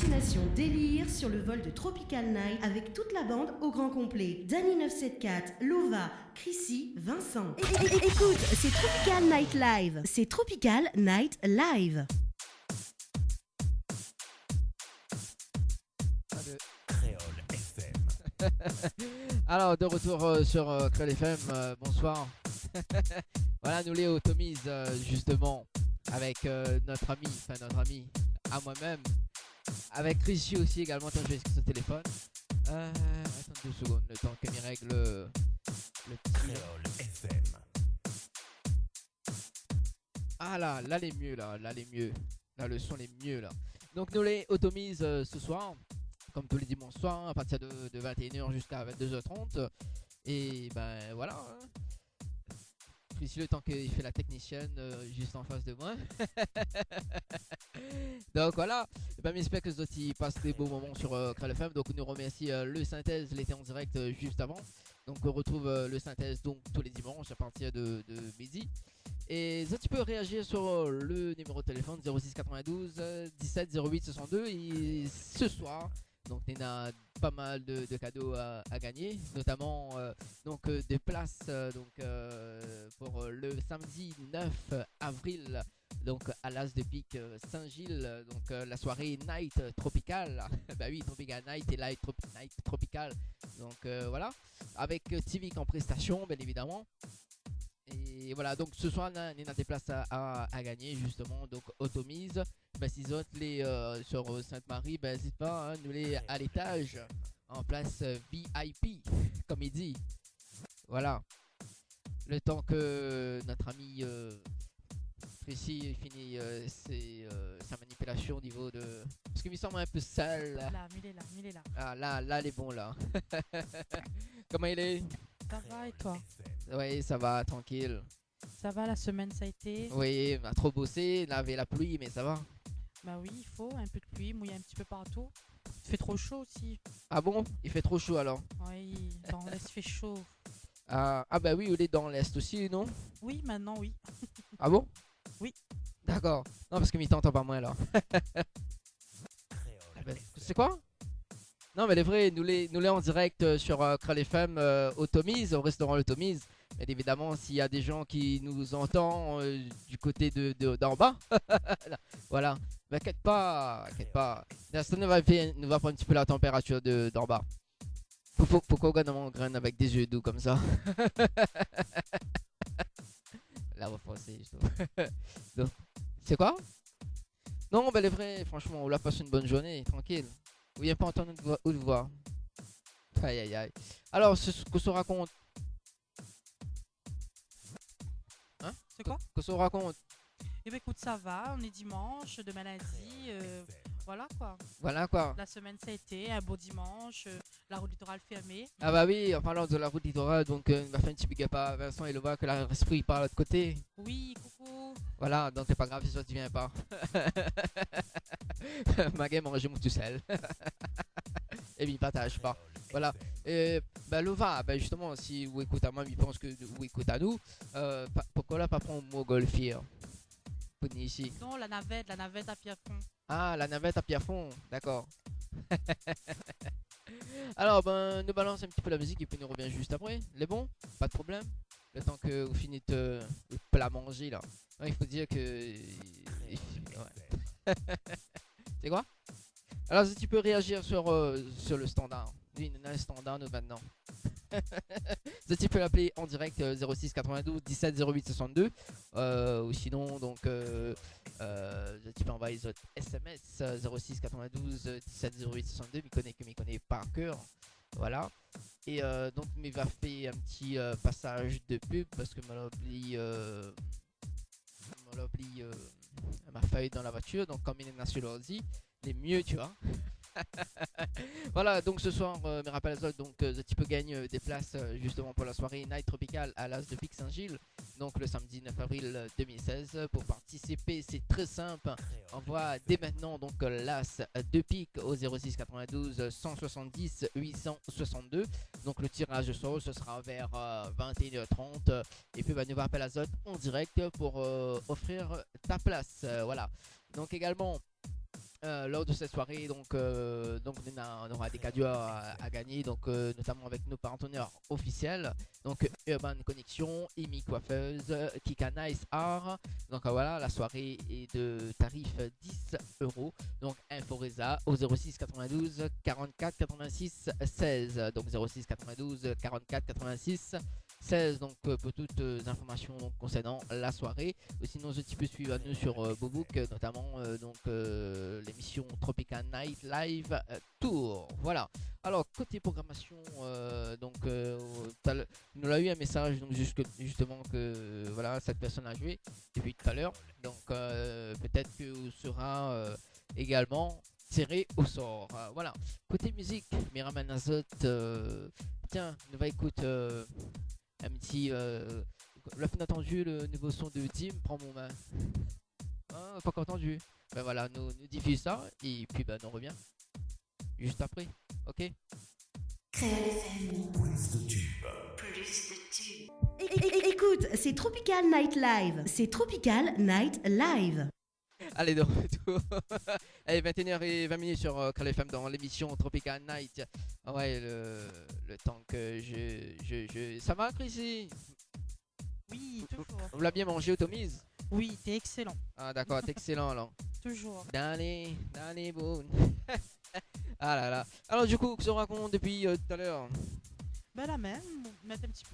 Destination délire sur le vol de Tropical Night avec toute la bande au grand complet. Danny 974, Lova, Chrissy, Vincent. Écoute, c'est Tropical Night Live. C'est Tropical Night Live. Créole FM. Alors, de retour sur Créole FM, bonsoir. Voilà, nous les automise justement avec notre ami à moi-même, avec Richie aussi également. Attends, je vais sur ce téléphone. Attends 2 secondes, le temps que m'y règle le petit. Créole FM. Ah là les mieux là les mieux. Là le son est mieux là. Donc nous les automise ce soir, comme tous les dimanches soirs, à partir de 21h jusqu'à 22h30. Et ben voilà. Ici le temps qu'il fait la technicienne juste en face de moi. Donc voilà, ben, j'espère que Zotti passe des beaux moments sur Créole FM. Donc on nous remercie le synthèse, il était en direct juste avant. Donc on retrouve le synthèse donc tous les dimanches à partir de midi. Et Zotti peut réagir sur le numéro de téléphone 06 92 17 08 62. Et ce soir, donc il y a pas mal de cadeaux à gagner, notamment des places pour le samedi 9 avril donc à l'As de Pique Saint-Gilles, donc la soirée Night Tropical. Bah oui, Tropical Night et Night Tropical. Donc voilà, avec Tivic en prestation bien évidemment. Et voilà, donc ce soir, on a des places à gagner justement, donc automise. Ben, si vous êtes sur Sainte-Marie, ben n'hésite pas, hein, nous les à l'étage, en place VIP, comme il dit. Voilà. Le temps que notre ami Tracy finit sa manipulation au niveau de... Parce qu'il me semble un peu sale. Là, il est là. Ah là, il est bon là. Comment il est? Ça va et toi? Oui, ça va, tranquille. Ça va, la semaine ça a été? Oui, on a trop bossé, lavé la pluie, mais ça va. Bah oui, il faut un peu de pluie, mouiller un petit peu partout. Il fait trop chaud aussi. Ah bon? Il fait trop chaud alors? Oui, dans l'Est il fait chaud. Ah bah oui, il est dans l'Est aussi, non? Oui, maintenant oui. Ah bon? Oui. D'accord. Non, parce que m'y t'entend pas moins là. Ah bah, c'est quoi? Non, mais les vrais, nous les en direct sur Créole FM Automise, au restaurant Automise. Bien évidemment, s'il y a des gens qui nous entendent du côté d'en bas, voilà. Mais inquiète pas. Ça nous va prendre un petit peu la température d'en bas. Pourquoi on graine avec des yeux doux comme ça? Là, on va forcer, je trouve. Donc, c'est quoi? Non, ben les vrais, franchement, on l'a passé une bonne journée, tranquille. Vous n'avez pas entendu de voix. Aïe. Alors, ce que se raconte. Hein? C'est quoi? Que se raconte? Eh ben écoute, ça va, on est dimanche, demain lundi, voilà quoi. Voilà quoi. La semaine ça a été, un beau dimanche, la route littorale fermée. Ah bah oui, en parlant de la route littorale, donc on va faire un petit big up à Vincent et Lova que l'esprit part de l'autre côté. Oui, coucou. Voilà, donc c'est pas grave si ça ne vient pas. Ma game, mange tout seul. Et puis partage pas. Voilà. Et bah Lova, bah justement, si vous écoutez à moi, il pense que vous écoutez à nous. Pourquoi là pas prendre mon Montgolfier pour venir ici? Non, la navette à Pierrefonds. Ah, la navette à Pierrefonds, d'accord. Alors, ben, nous balance un petit peu la musique et puis nous revient juste après. Les bons? Pas de problème. Le temps que vous finissez de la manger là. Ouais, il faut dire que. Ouais. C'est quoi? Alors, si tu peux réagir sur le standard. Oui, on a un standard nous maintenant. Si tu peux l'appeler en direct 06 92 17 08 62 ou sinon donc tu peux envoyer votre SMS 06 92 17 08 62 m'y connaît par cœur, voilà. Et donc il va faire un petit passage de pub parce que m'a oublié ma feuille dans la voiture, donc comme il est sur l'ordi les mieux tu vois. Voilà, donc ce soir, me rappelle donc tu peux gagner des places justement pour la soirée Night Tropical à l'As de Pique Saint-Gilles, donc le samedi 9 avril 2016. Pour participer, c'est très simple. Envoie dès maintenant donc l'As de Pique au 06 92 170 862. Donc le tirage au sort ce sera vers 21h30. Et puis nous rappelle Azote en direct pour offrir ta place. Voilà. Donc également. lors de cette soirée, donc on aura des cadeaux à gagner, donc notamment avec nos partenaires officiels, donc Urban Connection, Imi Coiffeuse, Kika Nice Art. Donc voilà, la soirée est de tarif 10 euros. Donc Inforesa au 06 92 44 86 16. Donc 06 92 44 86 16, donc pour toutes informations donc, concernant la soirée. Ou sinon, tu peux suivre nous sur Bobook, notamment l'émission Tropical Night Live Tour. Voilà. Alors, côté programmation, nous a eu un message donc, justement que voilà, cette personne a joué depuis tout à l'heure. Donc, peut-être que sera également tiré au sort. Voilà. Côté musique, Miraman Azot, tiens, nous va écouter. Un petit. La fin entendu le nouveau son de Dim, prends mon main. Ah, pas encore entendu. Ben voilà, nous diffuse ça et puis ben on revient juste après. Ok. Créole FM. Plus de tubes. Plus de tubes. Écoute, c'est Tropical Night Live. C'est Tropical Night Live. Allez, de retour. Allez, 21h20 sur Créole FM dans l'émission Tropical Night. Ah ouais, le temps que je. Ça va, Chrissy? Oui, toujours. On l'a bien mangé, Automise? Oui, t'es excellent. Ah, d'accord, t'es excellent alors. Toujours. Danny Boone. Ah là là. Alors, du coup, que se raconte depuis tout à l'heure? Ben la même.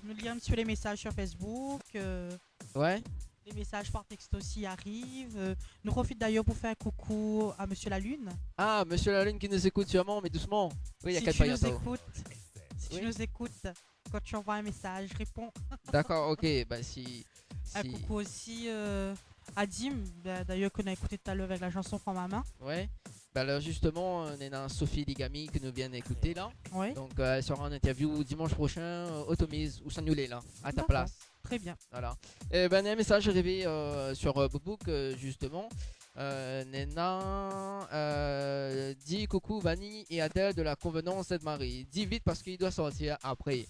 Me lire un petit peu les messages sur Facebook. Ouais. Les messages par texte aussi arrivent. Nous profite d'ailleurs pour faire un coucou à Monsieur la Lune. Ah, Monsieur la Lune qui nous écoute sûrement, mais doucement. Oui, il y a Si quatre tu paillettes nous là-haut. écoutes, si Oui. tu nous écoutes, quand tu envoies un message, réponds. D'accord, ok. Bah si. Un coucou aussi à Dim, d'ailleurs qu'on a écouté tout à l'heure avec la chanson Prends ma main. Ouais. Bah alors justement, on est dans Sophie Ligami que nous vient d'écouter là. Ouais. Donc elle sera en interview dimanche prochain, Automise ou Sanulé là, à ta D'accord. place. Très bien. Voilà. Et ben un message arrivé sur Bobook justement. Nena dit coucou Vanny et Adèle de la convenance Sainte-Marie. Dis vite parce qu'il doit sortir après.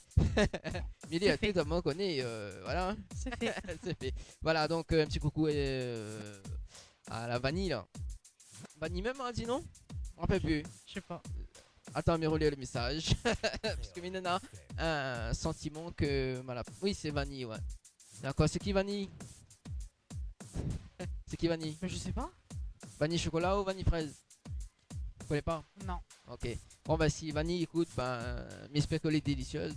Milly a fait. tout à moi connaît. Voilà. C'est fait. C'est fait. Voilà donc un petit coucou à la Vanny là. Vanny même a dit non? On rappelle plus. Je sais pas. Attends, mais relire le message. Parce que Minena a un sentiment que. Voilà. Oui, c'est Vanny, ouais. D'accord, c'est qui Vanny? C'est qui Vanny? Mais je sais pas. Vanille chocolat ou vanille fraise? Vous connaissez pas? Non. Ok. Bon bah si Vanille écoute, j'espère qu'elle est délicieuse.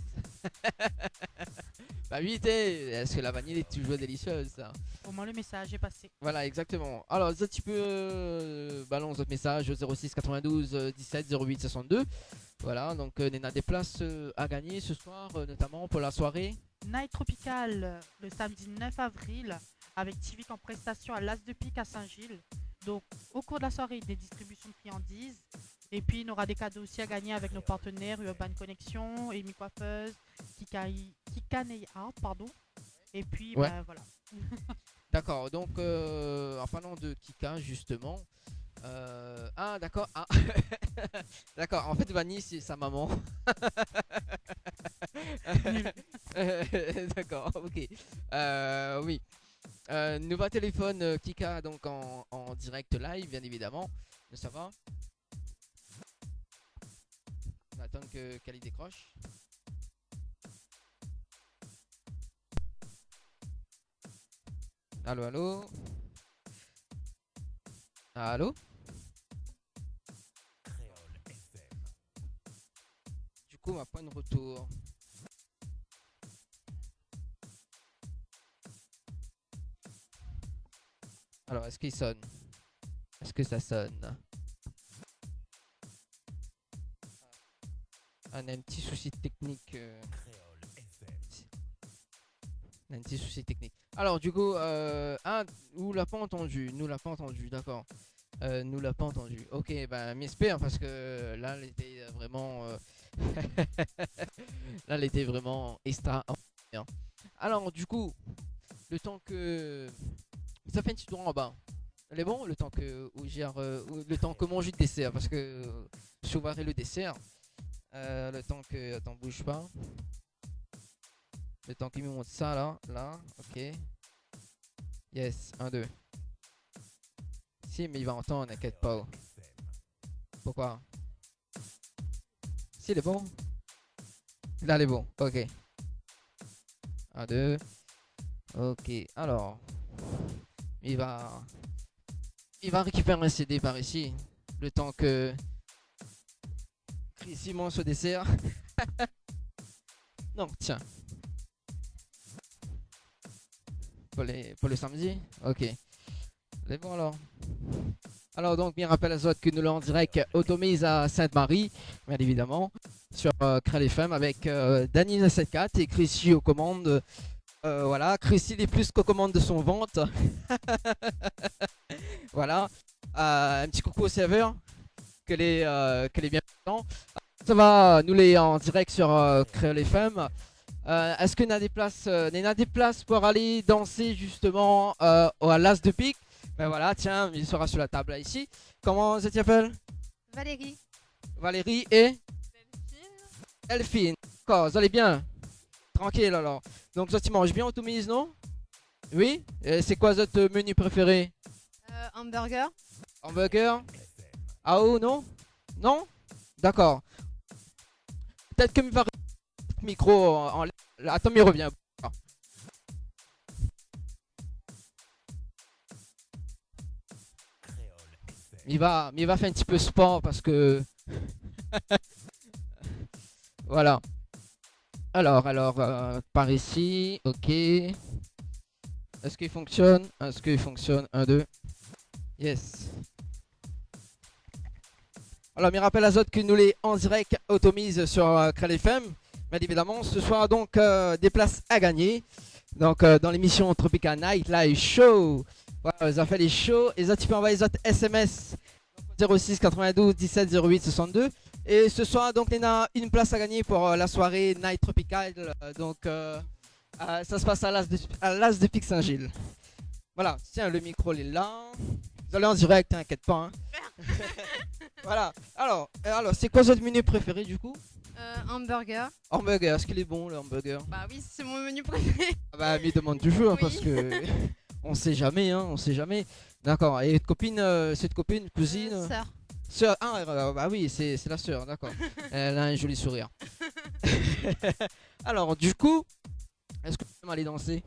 Bah vite, est-ce que la vanille est toujours délicieuse ça? Au moins le message est passé. Voilà, exactement. Alors, un petit peu balance votre message au 06 92 17 08 62. Voilà, donc Nena des places à gagner ce soir, notamment pour la soirée. Night Tropical le samedi 9 avril avec Tivik en prestation à l'As de Pique à Saint-Gilles. Donc au cours de la soirée, des distributions de friandises. Et puis il y aura des cadeaux aussi à gagner avec nos partenaires Urban Connection, Amy Coiffeuse, Kikanei Art, pardon. Et puis Ouais. voilà. D'accord, donc en parlant de Kika justement. Ah d'accord, ah. D'accord, en fait Vanille c'est sa maman. D'accord, ok. Oui. Nouveau téléphone Kika donc en direct live bien évidemment. Ça va? On attend qu'elle y décroche. Allô, allô? Allô? Créole FM. Du coup, on va pas de retour. Alors, est-ce qu'il sonne? Est-ce que ça sonne? On a un petit souci technique. Créole FM. On a un petit souci technique. Alors, du coup, nous l'a pas entendu. Nous l'a pas entendu, d'accord. Nous l'a pas entendu. Ok, ben, m'espère parce que là, elle était vraiment. Là, elle était vraiment extra. Alors, du coup, le temps que. Ça fait un petit tour en bas. Elle est bon le temps que. Le temps que mange le dessert parce que. Sauverai le dessert. Le temps que. Attends, bouge pas. Le temps qu'il me montre ça là. Là, ok. Yes, 1, 2. Si, mais il va entendre, n'inquiète pas. Pourquoi? Si, il est bon. Là, il est bon. Ok. 1, 2. Ok. Alors. Il va récupérer un CD par ici. Le temps que Chris Simon se dessert. Non, tiens. Pour le samedi. Ok. C'est bon alors. Alors donc, bien rappelle à autres que nous l'avons en direct automise à Sainte-Marie, bien évidemment, sur Crêle FM avec Dany 974 et Chrissy aux commandes. Voilà, Chrissy n'est plus qu'aux commandes de son ventre. Voilà. Un petit coucou au serveur, qu'elle est bien présent. Ça va, nous les en direct sur Crêle FM. Est-ce qu'il y a des places pour aller danser justement à l'As de Pique? Ben voilà, tiens, il sera sur la table là ici. Comment ça t'appelle? Valérie. Valérie et Elphine. D'accord, vous allez bien? Tranquille alors. Donc toi tu manges bien automise, non? Oui? Et c'est quoi votre menu préféré? Hamburger. Hamburger? Ah oh non? Non? D'accord. Peut-être que va le micro en... Attends, mais il revient. Il va faire un petit peu sport parce que... Voilà. Alors, par ici, ok. Est-ce qu'il fonctionne? 1, 2. Yes. Alors, me rappelle à autres que nous les en direct automise sur Crêle FM. Bien évidemment, ce soir donc des places à gagner. Donc dans l'émission Tropical Night Live Show. Voilà, vous avez fait les shows. Et ça, tu peux envoyer les autres SMS 06 92 17 08 62. Et ce soir, donc, il y a une place à gagner pour la soirée Night Tropical. Donc, ça se passe à l'As de Pique Saint-Gilles. Voilà, tiens, le micro il est là. Vous allez en direct, t'inquiète pas. Hein. Voilà. Alors c'est quoi votre menu préféré du coup? Hamburger. Hamburger, est-ce qu'il est bon le hamburger? Bah oui, c'est mon menu préféré. Ah bah, m'y demande toujours hein, Oui. parce que on sait jamais, hein, on sait jamais. D'accord. Et cette copine, cousine? Sœur. Sœur. Ah bah oui, c'est la sœur, d'accord. Elle a un joli sourire. Alors du coup, est-ce que tu peux aller danser?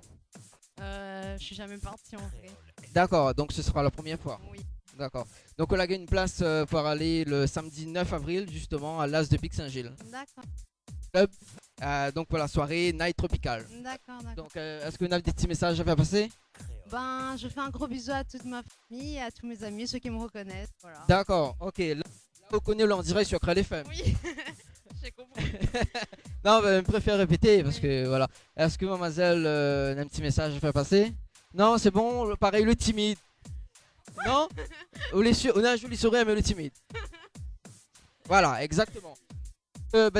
Je suis jamais partie en vrai. D'accord, donc ce sera la première fois. Oui. D'accord. Donc on a gagné une place pour aller le samedi 9 avril justement à l'As de Pique Saint-Gilles. D'accord. Donc pour la soirée Night Tropical. D'accord. Donc est-ce que vous avez des petits messages à faire passer? Ben, je fais un gros bisou à toute ma famille, à tous mes amis, ceux qui me reconnaissent. Voilà. D'accord, ok. Là, on connaît le en direct sur Crêle FM. Oui. J'ai compris. Non, mais je préfère répéter parce que voilà. Est-ce que mademoiselle a un petit message à faire passer? Non, c'est bon, pareil, le timide. Non? On a un joli sourire, mais le timide. Voilà, exactement.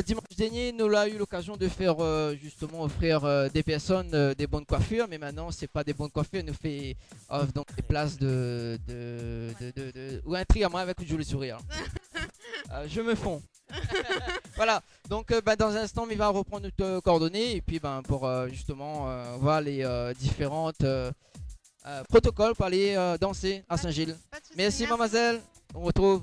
Dimanche dernier, nous avons eu l'occasion de faire justement offrir des personnes des bonnes coiffures, mais maintenant c'est pas des bonnes coiffures, nous fait offre donc des places ou un tri à moi avec un joli sourire. Je me fonds. Voilà, donc dans un instant, il va reprendre nos coordonnées et puis pour justement voir les différentes protocoles pour aller danser à Saint-Gilles. Pas de soucis, Merci mademoiselle, on retrouve.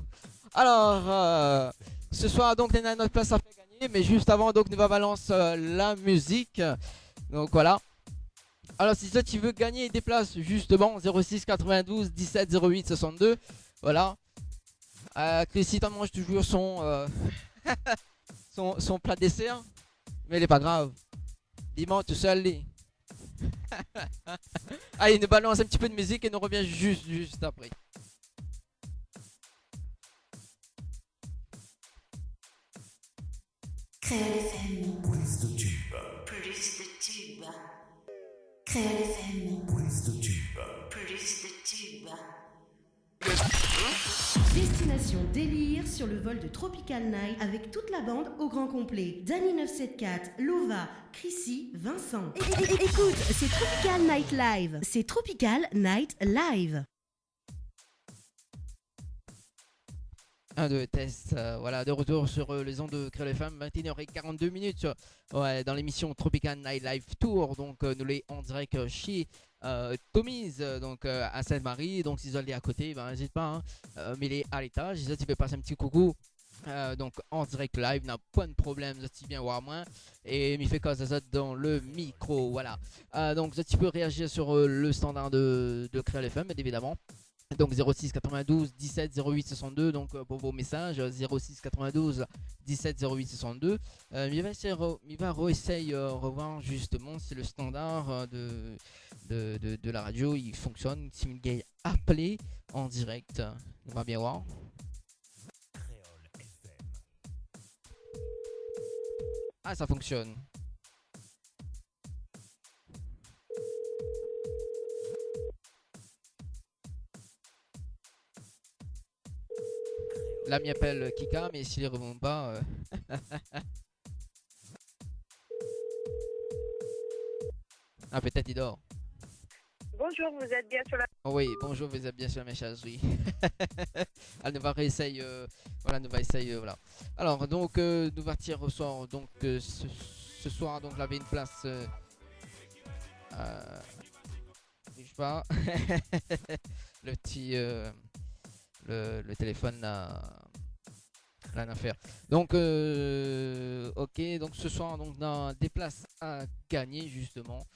Alors, ce soir donc il y a notre place à faire gagner, mais juste avant donc nous va balance la musique. Donc voilà. Alors si toi tu veux gagner des places justement 06 92 17 08 62. Voilà. Chrissy t'en mange toujours son son plat de dessert, mais il est pas grave. Dis-moi tout seul. Allez, nous balance un petit peu de musique et nous revient juste après. Crêle FM. Plus de tubes. Plus de tubes. Crêle FM. Plus de tubes. Plus de tubes. Destination délire sur le vol de Tropical Night avec toute la bande au grand complet. Dany 974, Lova, Chrissy, Vincent. Écoute, c'est Tropical Night Live. C'est Tropical Night Live. 1, 2, test. Voilà, de retour sur les ondes de Crêle FM, 21h42 minutes. Ouais, dans l'émission Tropical Night Live Tour. Donc, nous les en direct chez Tomise, donc à Sainte-Marie. Donc si vous est à côté, ben n'hésite pas, hein, mais il est à l'étage. Si tu veux passer un petit coucou. Donc en direct live, n'a pas de problème, tu viens voir moi et m'y fait cause ça dans le micro, voilà. Donc tu peux réagir sur le standard de Créole FM, bien évidemment. Donc 06 92 17 08 62, donc pour vos messages 06 92 17 08 62. Il va réessayer revoir justement si le standard de la radio il fonctionne, si il est appelé en direct. On va bien voir. Créole FM. Ah, ça fonctionne. Là, m'y appelle Kika, mais s'il ne répond pas. Ah, peut-être il dort. Bonjour, vous êtes bien sur la... Oh oui, bonjour, vous êtes bien sur la messagerie. Elle nous va réessayer. Voilà, nous va essayer. Voilà. Alors, donc, nous va tirer au soir. Donc, ce soir, donc, il avait une place. Bouge pas. Le petit. Le téléphone n'a rien à faire. Donc, ok. Donc, ce soir, donc, on a des places à gagner, justement.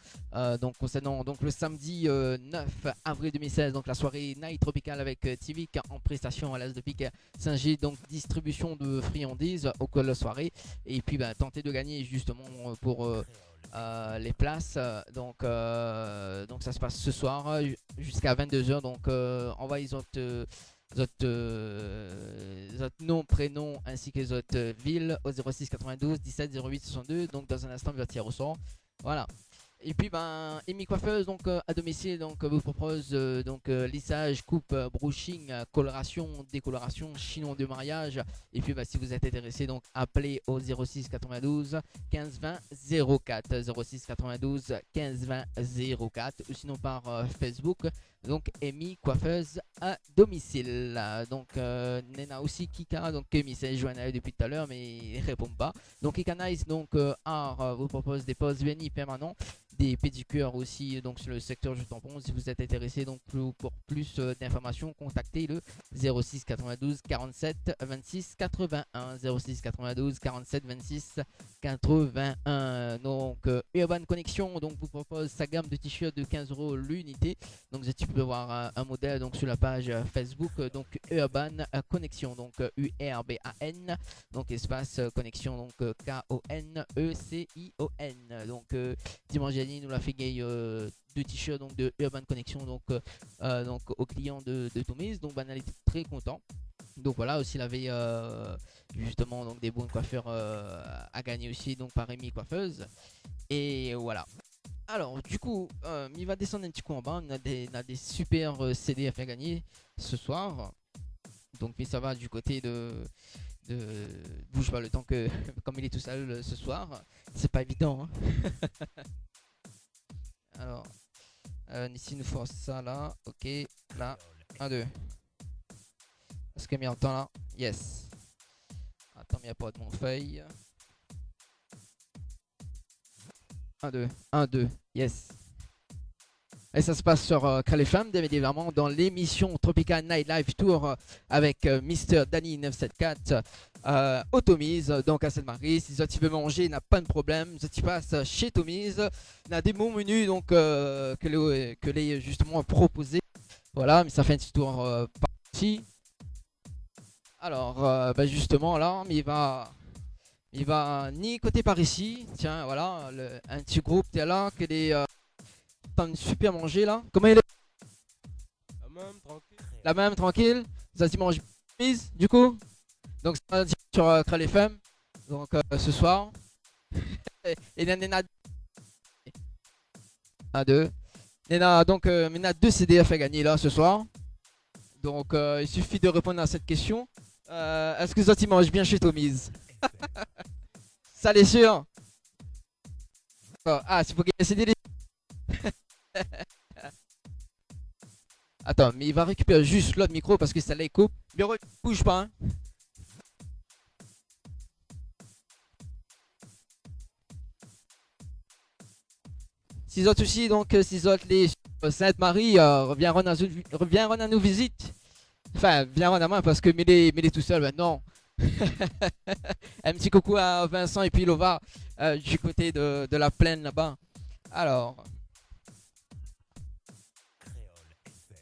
Donc, concernant donc, le samedi 9 avril 2016, donc la soirée Night Tropical avec Tivik en prestation à l'As de Pique Saint-Gilles. Donc, distribution de friandises au cours de la soirée. Et puis, bah, tenter de gagner, justement, pour. Les places, donc ça se passe ce soir jusqu'à 22h. Donc, envoyez votre nom, prénom ainsi que votre ville au 06 92 17 08 62. Donc, dans un instant, il va tirer au sort. Voilà. Et puis, ben, Amy Coiffeuse, donc à domicile, donc vous propose lissage, coupe, brushing, coloration, décoloration, chinon de mariage. Et puis, ben, si vous êtes intéressé, donc appelez au 06 92 15 20 04, 06 92 15 20 04, ou sinon par Facebook. Donc, Amy Coiffeuse à domicile. Donc, Nena aussi Kika, donc Amy s'est joint à eux depuis tout à l'heure, mais il ne répond pas. Donc, Kika Nice, donc Art vous propose des poses vernis permanents, des pédicures aussi, donc sur le secteur du tampon. Si vous êtes intéressé, donc pour plus d'informations, contactez le 06 92 47 26 81, 06 92 47 26 81. Donc, Urban Connection, donc vous propose sa gamme de t-shirts de 15 € l'unité. Donc, tu peux voir un modèle donc sur la page Facebook, donc Urban Connection, donc URBAN, donc espace connexion, donc KONECION. Donc, dimanche dernier, nous l'a fait gagner deux t-shirts donc de Urban Connection, donc aux clients de Tomise. Donc, ben, elle était très content. Donc voilà, aussi il avait justement donc des bons coiffeurs à gagner aussi, donc par Rémi Coiffeuse. Et voilà. Alors du coup, il va descendre un petit coup en bas. On a des super CD à faire gagner ce soir. Donc mais ça va du côté de bouge pas le temps que comme il est tout seul ce soir, c'est pas évident, hein. Alors ici nous force ça là, ok, là, 1, 2. Est-ce que m'y entend là? Yes. Attends, il n'y a pas de mon feuille. 1, 2, 1, 2, yes. Et ça se passe sur Créole FM, bien évidemment, dans l'émission Tropical Night Live Tour avec Mr. Danny 974 au Tomise, donc à Sainte-Marie. Si tu veux manger, n'a pas de problème. Si tu passes chez Tomise, il y a des bons menus donc, que les justement proposés. Voilà, mais ça fait un petit tour par ici. Alors, bah justement là, il va ni côté par ici. Tiens, voilà, un petit groupe, t'es là, que des super manger là. Comment il est? La même, tranquille. Ça s'y mange mise, du coup. Donc, ça va dire sur Créole FM. Donc, ce soir. Et Nena. 1, 2. Nena, donc, Nena 2 CD à faire gagner là ce soir. Donc, il suffit de répondre à cette question. Est-ce que les autres ils mangent bien chez Tomise? Ça l'est sûr. Ah, c'est pour qu'il y ait des... Attends, mais il va récupérer juste l'autre micro parce que ça les coupe. Bureau, bouge pas, hein. Six autres aussi, donc six autres les Sainte-Marie, reviens rendre à nous visite. Enfin, viens rendre à main parce que Mélie tout seul maintenant. Un petit coucou à Vincent et puis Lova du côté de la plaine là-bas. Alors. Créole FM.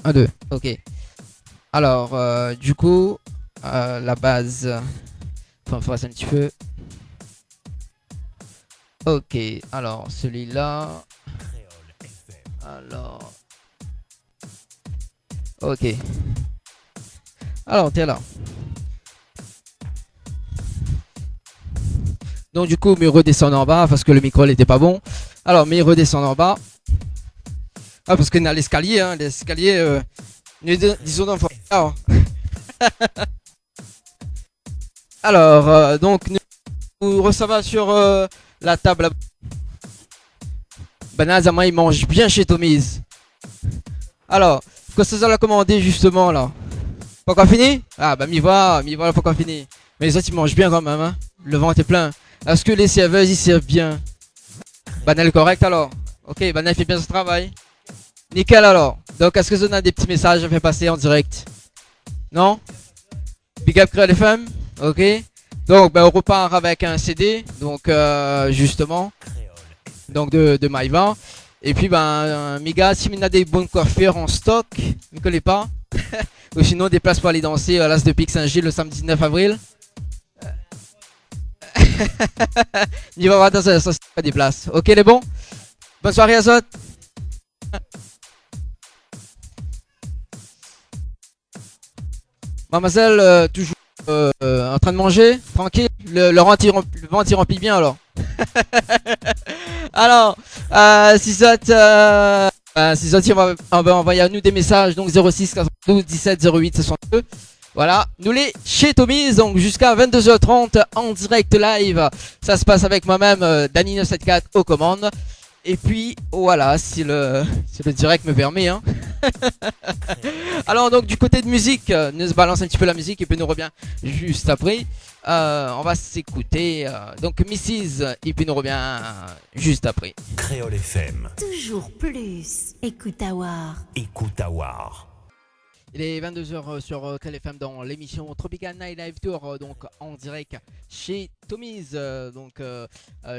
Un, deux. Ok. Alors, du coup, la base. Enfin, faut un petit peu. Ok. Alors, celui-là. Créole FM. Alors. Ok. Alors, t'es là. Donc, du coup, me redescendre en bas parce que le micro n'était pas bon. Alors, me redescendre en bas. Ah, parce qu'on a l'escalier, hein. L'escalier, disons dans le alors. Alors, donc, nous recevons sur la table. Banazama, il mange bien chez Tommy's. Alors, qu'est-ce que ça l'a commandé justement là? Pas encore fini? Ah, bah, m'y voilà, pas encore fini. Mais les autres, ils mangent bien quand même, hein. Le ventre est plein. Est-ce que les serveurs, ils servent bien? Banal correct alors? Ok, Banal fait bien ce travail. Nickel alors. Donc, est-ce que vous avez des petits messages à faire passer en direct? Non? Big up Créole FM? Ok. Donc, ben, on repart avec un CD. Donc, justement. Donc, de Maïva. Et puis, ben, Miga, si on a des bonnes coiffures en stock, ne connais pas. Ou sinon, des places pour aller danser à l'As de Pic Saint-Gilles le samedi 9 avril. Il va voir dans ça, c'est pas des places. Ok, les bons? Bonne soirée à Zot. Mademoiselle, toujours en train de manger, tranquille. Le ventre il remplit bien alors. Alors, si ça on va envoyer à nous des messages, donc 06 92 17 08 62. Voilà, nous les chez Tommy's, donc jusqu'à 22h30 en direct live. Ça se passe avec moi-même, Danny974 aux commandes. Et puis voilà, si le direct me permet, hein. Alors donc du côté de musique, nous balance un petit peu la musique et puis nous revient juste après. On va s'écouter donc Mrs. et puis nous revient juste après. Créole FM. Toujours plus. Écoute Awar. Écoute Awar. Il est 22h sur Créole FM dans l'émission Tropical Night Live Tour, donc en direct chez Tommy's.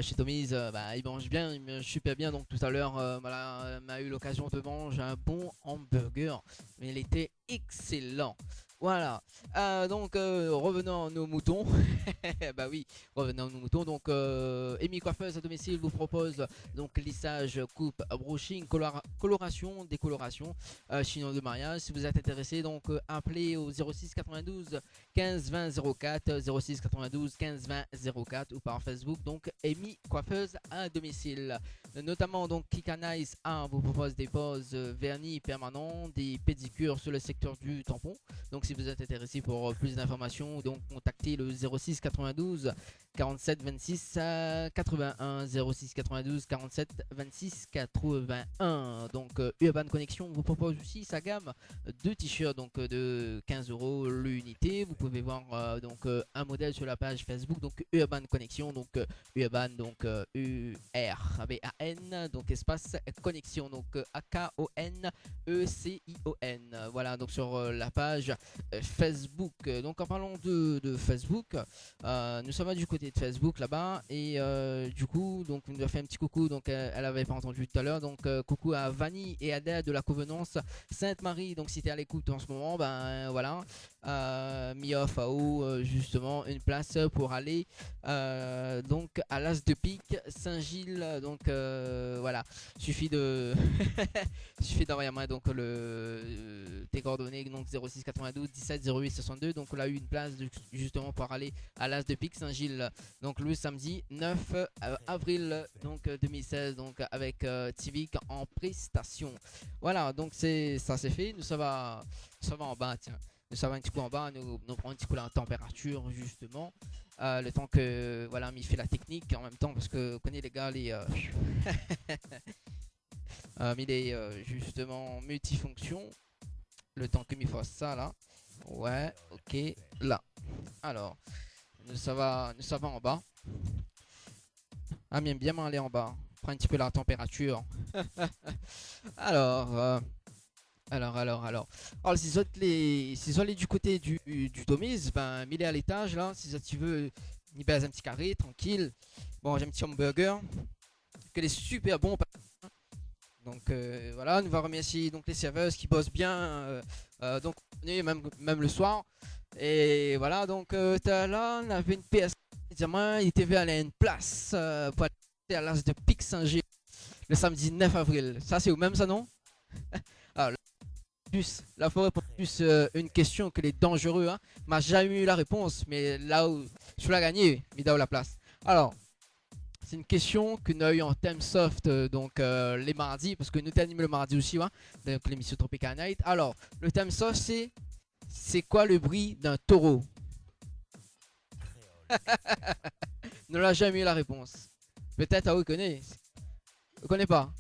Chez Tommy's, bah, il mange bien, il mange super bien. Donc tout à l'heure, voilà, m'a eu l'occasion de manger un bon hamburger, mais il était excellent. Voilà, revenons à nos moutons. Bah oui, revenons à nos moutons. Donc, Amy Coiffeuse à domicile vous propose donc lissage, coupe, brushing, coloration, décoloration, chignon de mariage. Si vous êtes intéressé, donc appelez au 06 92 15 20 04, 06 92 15 20 04 ou par Facebook. Donc, Amy Coiffeuse à domicile. Notamment donc Kika Nice 1 vous propose des poses vernis permanents, des pédicures sur le secteur du tampon. Donc si vous êtes intéressé pour plus d'informations, donc contactez le 06 92 47 26 81, 06 92 47 26 81. Donc Urban Connection vous propose aussi sa gamme de t-shirts donc de 15 € l'unité. Vous pouvez voir un modèle sur la page Facebook donc Urban Connection, donc Urban donc URBAN donc espace connexion donc AKONECION. Voilà donc sur la page Facebook. Donc en parlant de Facebook, nous sommes du côté de Facebook là-bas et du coup donc on nous a fait un petit coucou, donc elle avait pas entendu tout à l'heure, donc coucou à Vanny et Adèle de la Covenance Sainte-Marie. Donc si tu es à l'écoute en ce moment, ben voilà, Mia Fao justement une place pour aller donc à l'As de Pique Saint-Gilles. Donc voilà, suffit d'envoyer à moi donc tes coordonnées, donc 06 92 17 08 62. Donc on a eu une place justement pour aller à l'As de Pique Saint-Gilles donc le samedi 9 avril donc 2016, donc avec Tivik en prestation. Voilà, donc ça c'est fait. Nous ça va en bas, tiens. Nous ça va un petit coup en bas, nous prenons un petit coup la température justement. Le temps que voilà, m'y fait la technique en même temps parce que vous connaissez les gars, Mais il est justement multifonction. Le temps que m'y fasse ça là. Ouais, ok, là. Alors, ça va en bas. Ah, bien aller en bas. Prends un petit peu la température. Alors, alors, si vous allez du côté du Domise, ben, il est à l'étage là. Si tu veux, il baise un petit carré, tranquille. Bon, j'ai un petit hamburger. Que est super bon. Donc voilà, nous va remercier donc les serveuses qui bossent bien. Donc même le soir. Et voilà, donc là, on avait une PS. Il était à une place pour aller à l'As de Pic Saint-Gilles le samedi 9 avril. Ça, c'est au même ça, non? Alors, la forêt pour plus une question que les dangereux. Hein, m'a jamais eu la réponse, mais là où je l'ai gagné, il a la place. Alors, c'est une question que nous avons eu en thème soft donc les mardis, parce que nous t'animons le mardi aussi, hein, donc l'émission Tropical Night. Alors, le thème soft, c'est quoi le bruit d'un taureau? Ne l'a jamais eu la réponse. Peut-être à vous connaissez. Vous connaissez pas?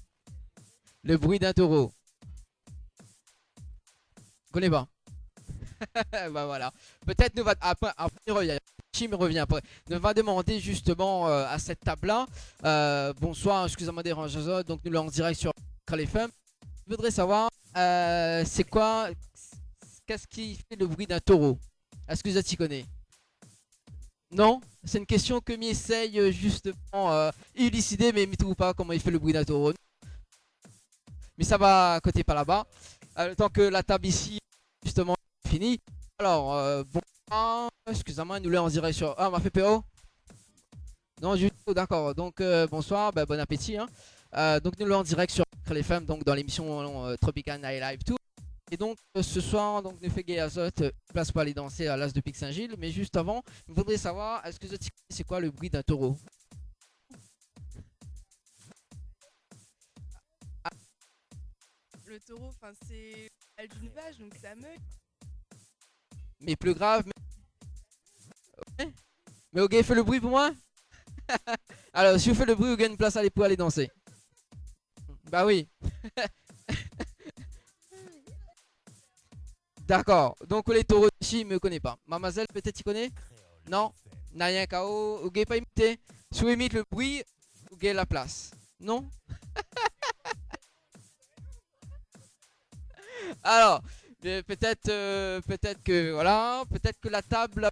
Le bruit d'un taureau. Vous connaissez pas? Bah voilà. Peut-être nous va après me revient après. Nous va demander justement à cette table-là. Bonsoir, excusez-moi des rangers. Donc nous l'avons en direct sur Kral FM. Je voudrais savoir c'est quoi, qu'est-ce qui fait le bruit d'un taureau? Est-ce que vous t'y connaissez? Non? C'est une question que m'essaye justement élucider, mais ne trouve pas comment il fait le bruit d'un taureau. Mais ça va à côté par là-bas. Le temps que la table ici justement est finie. Alors bon. Excusez-moi, nous l'avons en direct sur. Ah, m'a fait PO? Non, du tout, d'accord. Donc, bonsoir, bon appétit. Hein. Donc, nous l'avons en direct sur Kral FM, donc dans l'émission Tropical Night Live Tour. Et donc, ce soir, donc, nous fait Gay Azote, place pour aller danser à l'As de Pic Saint-Gilles. Mais juste avant, je voudrais savoir, est-ce que vous savez c'est quoi le bruit d'un taureau? Le taureau, c'est d'une vache, donc ça meule. Mais plus grave. Mais ok, fais le bruit pour moi. Alors, si vous faites le bruit, vous gagnez une place pour aller danser. Bah oui. D'accord. Donc les taureaux ici, me connaît pas. Mademoiselle, peut-être tu connais? Non. Naya Kao, ok, pas imité. Si vous imitez le bruit, vous gagnez la place. Non? Alors, peut-être que voilà, peut-être que la table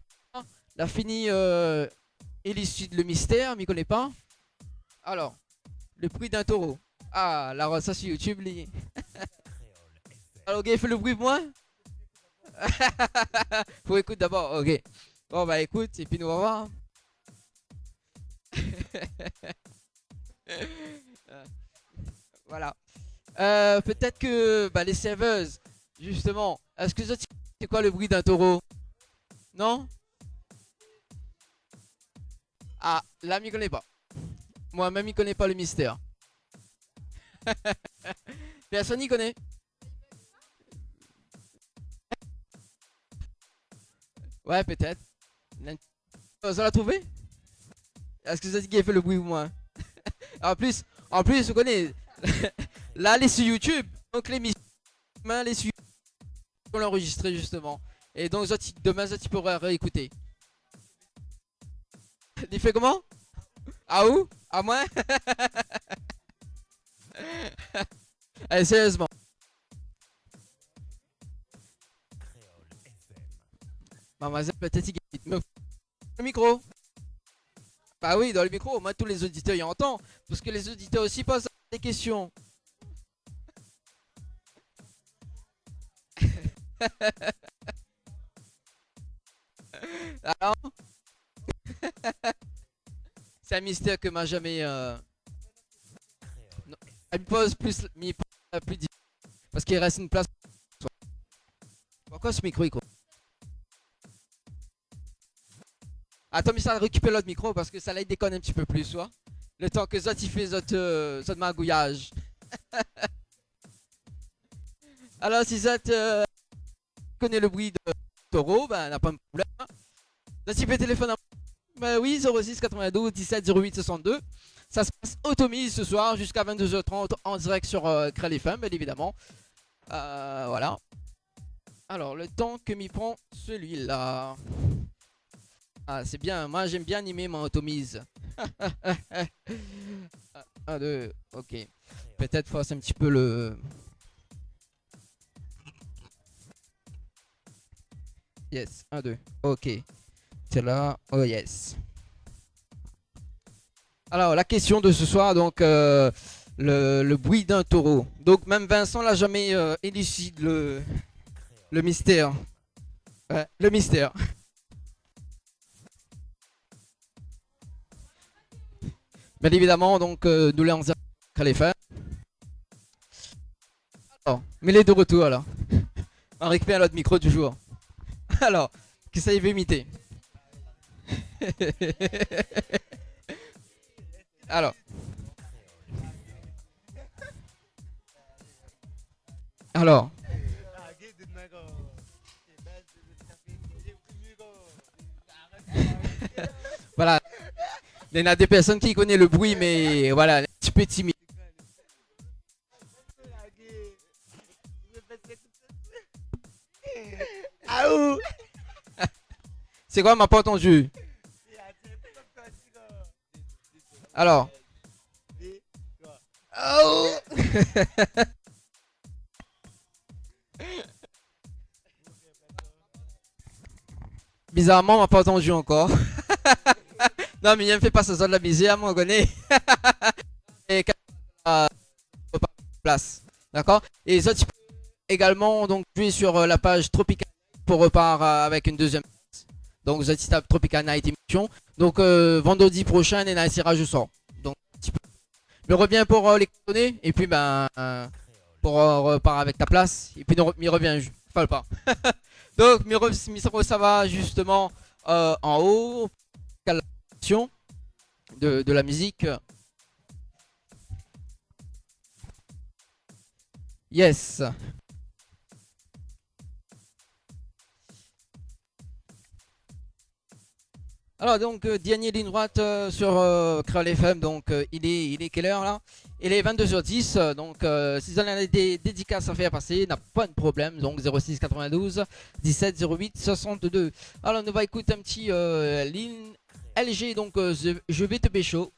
a fini élucide le mystère, m'y connaît pas. Alors, le bruit d'un taureau. Ah, là, ça sur YouTube, les. Alors, ok, fais le bruit pour moi. Faut écouter d'abord, ok. Bon, bah écoute, et puis nous on va voir. Voilà. Peut-être que les serveuses, justement, est-ce que c'est quoi le bruit d'un taureau? Non? Ah, là, m'y connais pas. Moi-même, m'y connais pas le mystère. Personne n'y connaît. Ouais, peut-être. Vous l'a trouvé? Est-ce que vous avez fait le bruit ou moi? En plus, vous connaissez. Là, elle est sur YouTube. Donc, l'émission, elle est sur YouTube. On l'a enregistré justement. Et donc, demain, tu pourras réécouter. Il fait comment? À où? À moi? Allez, sérieusement. Mademoiselle, peut-être qu'il me le micro. Bah oui, dans le micro, moi tous les auditeurs y entendent. Parce que les auditeurs aussi posent des questions. Alors c'est un mystère que m'a jamais non. Elle me pose plus difficile. Parce qu'il reste une place. Pourquoi ce micro il Attends, mais ça récupère l'autre micro parce que ça là il déconne un petit peu plus, soit. Le temps que Zot il fait Zot magouillage. Alors si Zot connaît le bruit de taureau, ben n'a pas de problème. Zot il fait téléphone à... Ben oui, 06 92 17 08 62. Ça se passe automise ce soir jusqu'à 22h30 en direct sur Crel FM, bien évidemment. Voilà. Alors, le temps que m'y prend celui-là. Ah, c'est bien. Moi, j'aime bien animer mon automise. 1, 2, ok. Peut-être force un petit peu le... Yes, 1, 2, ok. C'est là, oh yes. Alors, la question de ce soir, donc, le bruit d'un taureau. Donc, même Vincent l'a jamais élucide le mystère. Ouais, le mystère. Bien évidemment, donc, nous l'avons à les faire. Alors, mais les de retour, alors. On récupère l'autre micro du jour. Alors, qui ça il veut imiter? Alors. Alors. Voilà. Il y en a des personnes qui connaissent le bruit, mais voilà, un petit peu timide. C'est quoi, m'a pas entendu? Alors. Oh. Bizarrement, on m'a pas entendu encore. Non, mais il ne fait pas ça de la misère, à mon donné. Et place. D'accord? Et ça, tu peux également donc jouer sur la page Tropical pour repartir avec une deuxième place. Donc, vous êtes tape Tropical Night émission. Donc, vendredi prochain, il y a un tirage au sort. Donc, tu peux. Je reviens pour les coordonnées. Et puis, ben, pour repartir avec ta place. Et puis, m'y reviens. Je parle pas. Donc, ça va justement en haut. De la musique. Yes. Alors donc dernier ligne droite sur Créole FM. Donc il est quelle heure là? Il est 22h10. Donc si vous avez des dédicaces à faire passer, n'a pas de problème. Donc 06 92 17 08 62. Alors on va écouter un petit ligne LG, donc je vais te pécho.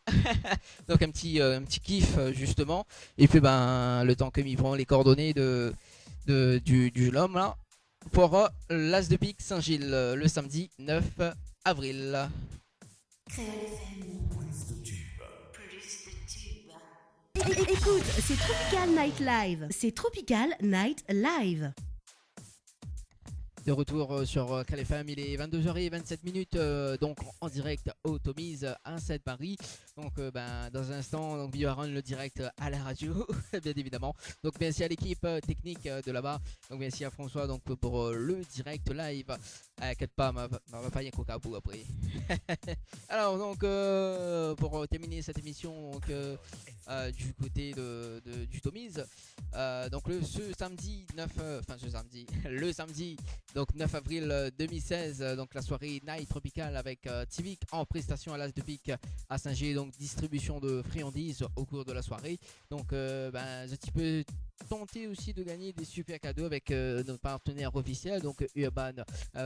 Donc un petit kiff justement. Et puis ben le temps que m'y prend les coordonnées du l'homme là pour l'As de Pique Saint-Gilles le samedi 9 avril. Écoute, c'est Tropical Night Live. C'est Tropical Night Live. De retour sur Crel FM, il est 22h27 donc en direct Automise à Sainte-Marie. Donc ben, dans un instant, donc, il y aura le direct à la radio, bien évidemment. Donc merci à l'équipe technique de là-bas. Donc merci à François donc, pour le direct live. Inquiète pas, m'a pas un coca pour après. Alors donc pour terminer cette émission donc, du côté du Tomise, donc le samedi donc 9 avril 2016, donc la soirée Night Tropical avec Tivik en prestation à l'As de Pique à Saint-Gilles, donc distribution de friandises au cours de la soirée. Donc ben, tu peux tenter aussi de gagner des super cadeaux avec nos partenaires officiels, donc Urban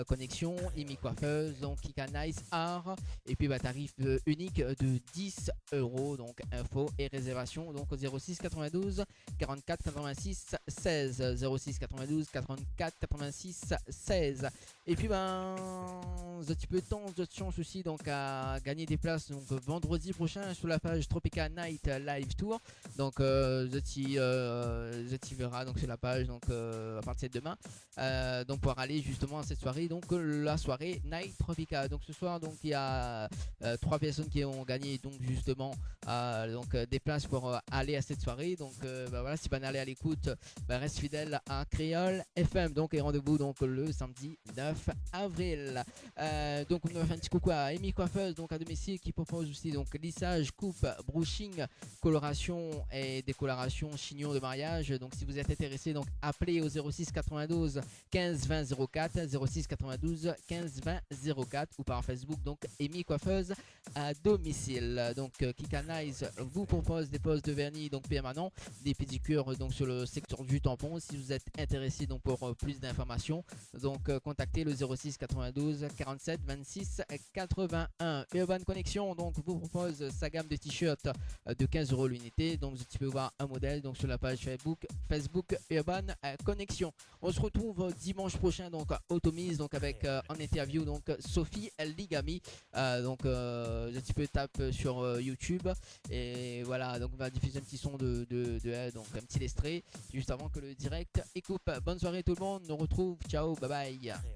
Connexion, Imi Coiffeuse, donc Kika Nice Art, et puis bah, tarif unique de 10 €. Donc info et réservation donc au 06 92 44 86 16 06 92 44 86 16. Et puis ben tu peux tenter de chance aussi donc à gagner des places donc vendredi prochain sur la page Tropical Night Live Tour. Donc tu verras donc sur la page donc à partir de demain donc pour aller justement à cette soirée, donc la soirée Night Tropical. Donc ce soir donc il y a 3 personnes qui ont gagné donc justement donc des places pour aller à cette soirée. Donc bah, voilà, si vous allez à l'écoute, bah, reste fidèle à Créole FM donc et rendez-vous donc le samedi 9 avril. Donc on va faire un petit coucou à Amy Coiffeuse, donc à domicile, qui propose aussi donc lissage, coupe, brushing, coloration et décoloration, chignon de mariage. Donc si vous êtes intéressé, donc appelez au 06 92 15 20 04, 06 92 15 20 04 ou par Facebook, donc Amy Coiffeuse à domicile. Donc Kika Nice vous propose des postes de vernis donc permanents, des pédicures donc sur le secteur du tampon. Si vous êtes intéressé donc pour plus d'informations, donc contactez le 06 92 47 26 81. Urban Connection donc vous propose sa gamme de t-shirts de 15 € l'unité. Donc tu peux voir un modèle donc sur la page Facebook Urban Connection. On se retrouve dimanche prochain donc Automise, donc avec en interview donc Sophie Ligami. Donc un petit peu tape sur YouTube et voilà, donc on va diffuser un petit son de elle, donc un petit extrait juste avant que le direct coupe. Bonne soirée tout le monde, on nous retrouve, ciao, bye bye.